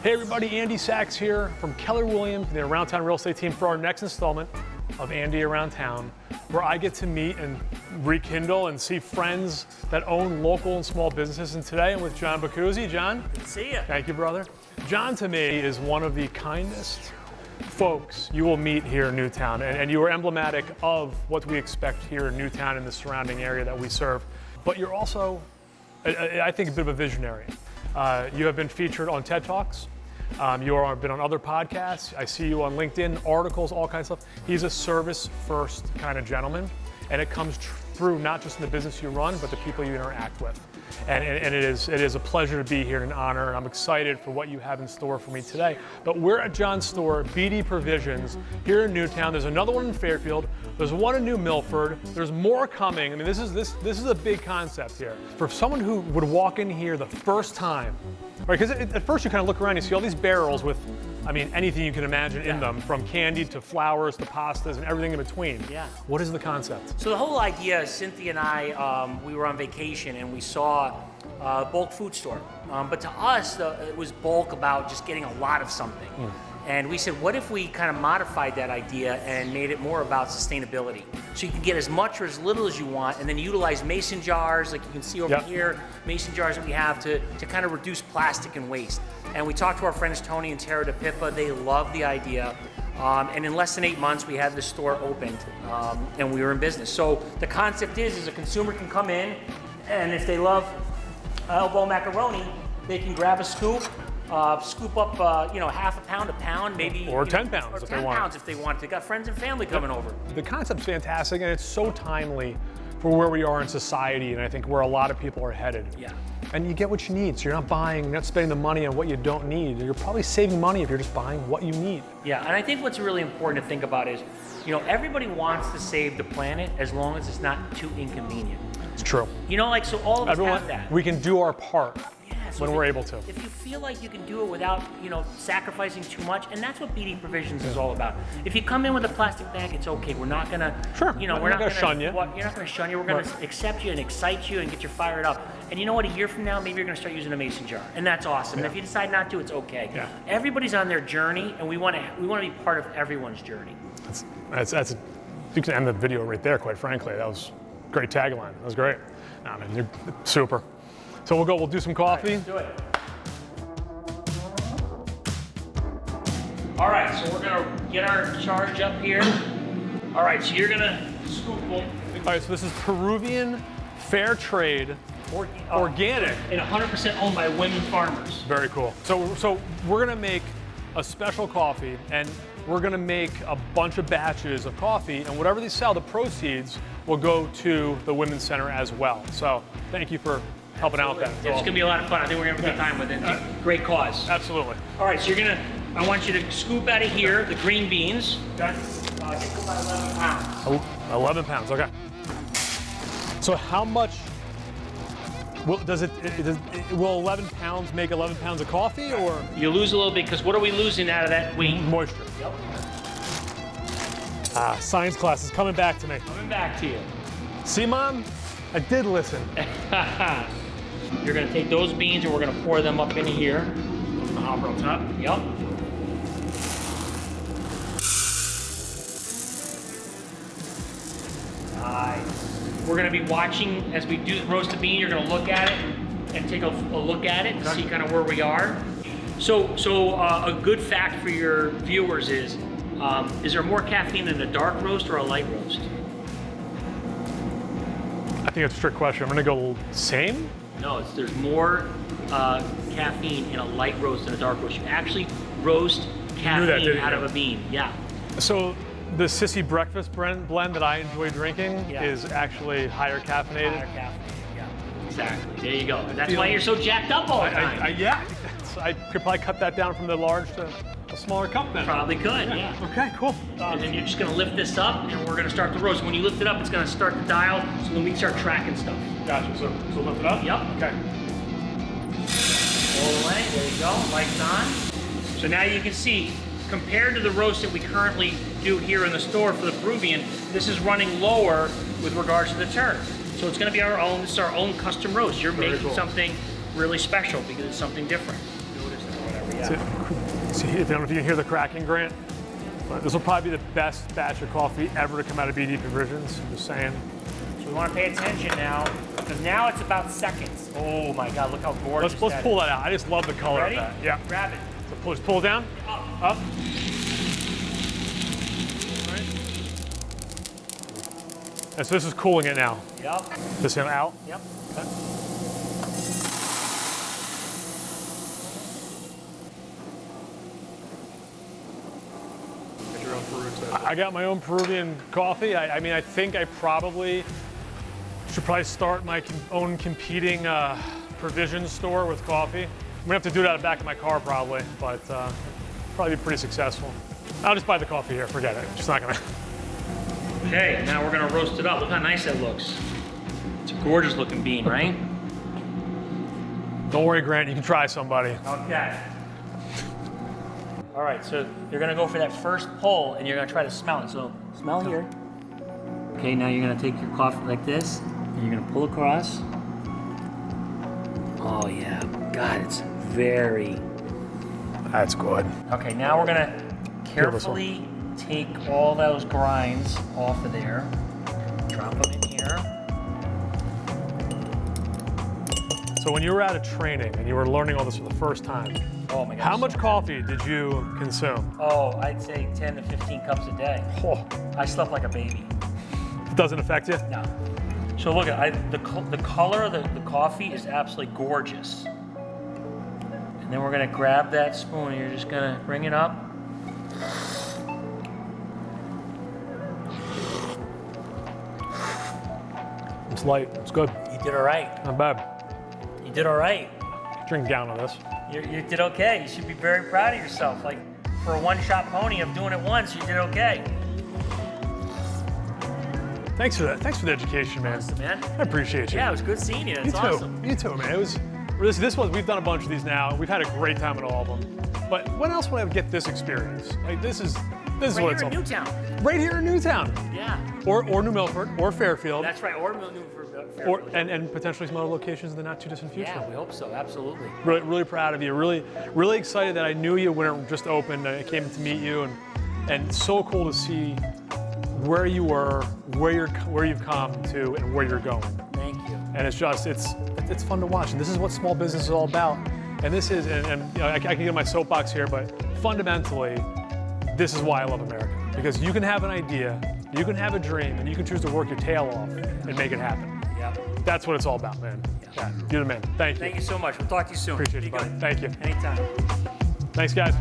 Hey everybody, Andy Sachs here from Keller Williams, the Around Town Real Estate team for our next installment of Andy Around Town, where I get to meet and rekindle and see friends that own local and small businesses. And today I'm with John Boccuzzi. John? Good to see you. Thank you, brother. John, to me, is one of the kindest folks you will meet here in Newtown, and you are emblematic of what we expect here in Newtown and the surrounding area that we serve. But you're also, I think, a bit of a visionary. You have been featured on TED Talks. You have been on other podcasts. I see you on LinkedIn, articles, all kinds of stuff. He's a service-first kind of gentleman, and it comes through not just in the business you run, but the people you interact with. And it is a pleasure to be here and an honor, and I'm excited for what you have in store for me today. But we're at John's store, BD Provisions, here in Newtown. There's another one in Fairfield. There's one in New Milford. There's more coming. I mean, this is a big concept here. For someone who would walk in here the first time, right? Because at first you kind of look around, you see all these barrels with, I mean, anything you can imagine in them, from candy to flowers to pastas and everything in between. Yeah. What is the concept? So the whole idea, Cynthia and I, we were on vacation and we saw a bulk food store. But to us, it was bulk about just getting a lot of something. And we said, what if we kind of modified that idea and made it more about sustainability? So you can get as much or as little as you want, and then utilize mason jars, like you can see over here, mason jars that we have to kind of reduce plastic and waste. And we talked to our friends Tony and Tara DePippa. They love the idea. And in less than 8 months, we had the store opened, and we were in business. So the concept is a consumer can come in, and if they love elbow macaroni, they can grab a scoop, scoop up, half a pound, maybe. Or 10 pounds or if 10 they want. pounds if they want. They got friends and family coming over. The concept's fantastic, and it's so timely for where we are in society, and I think where a lot of people are headed. Yeah. And you get what you need, so you're not buying, you're not spending the money on what you don't need. You're probably saving money if you're just buying what you need. Yeah, and I think what's really important to think about is, everybody wants to save the planet as long as it's not too inconvenient. It's true. So all of us have that. We can do our part. So when we're able to. If you feel like you can do it without, sacrificing too much, and that's what BD Provisions is all about. If you come in with a plastic bag, it's okay. We're not gonna, Sure. we're not gonna shun you. You're not gonna shun you. We're gonna accept you and excite you and get you fired up. And you know what? A year from now, maybe you're gonna start using a mason jar, and that's awesome. And if you decide not to, it's okay. Yeah. Everybody's on their journey, and we want to be part of everyone's journey. That's you can end the video right there. Quite frankly, that was a great tagline. That was great. Nah, man, you're super. So we'll do some coffee. All right, let's do it. All right, so we're gonna get our charge up here. All right, so you're gonna scoop them. All right, so this is Peruvian fair trade, organic. And 100% owned by women farmers. Very cool. So we're gonna make a special coffee, and we're gonna make a bunch of batches of coffee, and whatever they sell, the proceeds will go to the Women's Center as well. So thank you for helping out with that. It's gonna be a lot of fun. I think we're gonna have a good time with it. Great cause. Absolutely. All right, so I want you to scoop out of here the green beans. Okay. Get to about 11 pounds. 11 pounds, okay. So how much will 11 pounds make 11 pounds of coffee, or? You lose a little bit, because what are we losing out of that weight? Moisture. Yep. Science class is coming back to me. Coming back to you. See, Mom? I did listen. You're gonna take those beans and we're gonna pour them up into here. The hopper on top? Yep. Nice. We're gonna be watching as we do roast the bean. You're gonna look at it and take a look at it to see kind of where we are. So a good fact for your viewers is there more caffeine in a dark roast or a light roast? I think it's a trick question. I'm gonna go same? No, there's more caffeine in a light roast than a dark roast. You actually roast caffeine out of a bean. Yeah. So the Sissy breakfast blend that I enjoy drinking is actually higher caffeinated. Higher caffeinated, yeah. Exactly. There you go. That's why you're so jacked up all the time. I could probably cut that down from the large to a smaller cup then. Probably could, yeah. Okay, cool. And then you're just gonna lift this up and we're gonna start the roast. When you lift it up, it's gonna start the dial, so then we can start tracking stuff. Gotcha, so lift it up? Yep. Okay. All the way, there you go, lights on. So now you can see, compared to the roast that we currently do here in the store for the Peruvian, this is running lower with regards to the turn. So it's gonna be our own, this is our own custom roast. You're making something really special because it's something different. yeah. See, I don't know if you can hear the cracking, Grant, but this will probably be the best batch of coffee ever to come out of BD Provisions. I'm just saying. So we want to pay attention now, because now it's about seconds. Oh my God, look how gorgeous Let's pull that out. I just love the color Ready? of that. Yeah. Grab it. So just pull it down. Up. And so this is cooling it now. Yep. This thing out. Yep. Okay. Get your own Peru. I got my own Peruvian coffee. I mean, I think I probably should start my own competing provision store with coffee. I'm gonna have to do it out of the back of my car probably, but probably be pretty successful. I'll just buy the coffee here, forget it. Just not gonna. Okay, now we're gonna roast it up. Look how nice that looks. It's a gorgeous looking bean, right? Don't worry, Grant, you can try somebody. Okay. All right, so you're gonna go for that first pull and you're gonna try to smell it. So smell here. Okay, now you're gonna take your coffee like this and you're gonna pull across. Oh yeah, God, it's very. That's good. Okay, now we're gonna carefully take all those grinds off of there. Drop them in here. So when you were out of training and you were learning all this for the first time, Oh my God. how much coffee did you consume? Oh, I'd say 10 to 15 cups a day. Oh, I slept like a baby. it doesn't affect you? No. So look at the color of the coffee is absolutely gorgeous. And then we're gonna grab that spoon and you're just gonna bring it up. It's light, it's good. You did all right. Not bad. You did all right. Drink a gallon of this. You did okay. You should be very proud of yourself. Like for a one-shot pony of doing it once, you did okay. Thanks for that. Thanks for the education, man. Awesome, man. I appreciate you. Yeah, it was good seeing you. It's You too. awesome. You too, man. It was. This was. We've done a bunch of these now. We've had a great time at all of them. But when else would I get this experience? Like this is Right what here it's in all. Newtown. Right here in Newtown, Yeah. or New Milford, or Fairfield, That's right. Or New or and potentially some other locations in the not too distant future. Yeah, we hope so. Absolutely. Really proud of you. Really excited that I knew you when it just opened. I came to meet you, and so cool to see where you were, where you've come to, and where you're going. Thank you. And it's fun to watch. And this is what small business is all about. And this is, and you know, I can get on my soapbox here, but fundamentally, this is why I love America. Because you can have an idea, you can have a dream, and you can choose to work your tail off and make it happen. Yep. That's what it's all about, man. Yeah. You're the man. Thank you. Thank you so much. We'll talk to you soon. Appreciate Be it, buddy. good. Thank you. Anytime. Thanks, guys.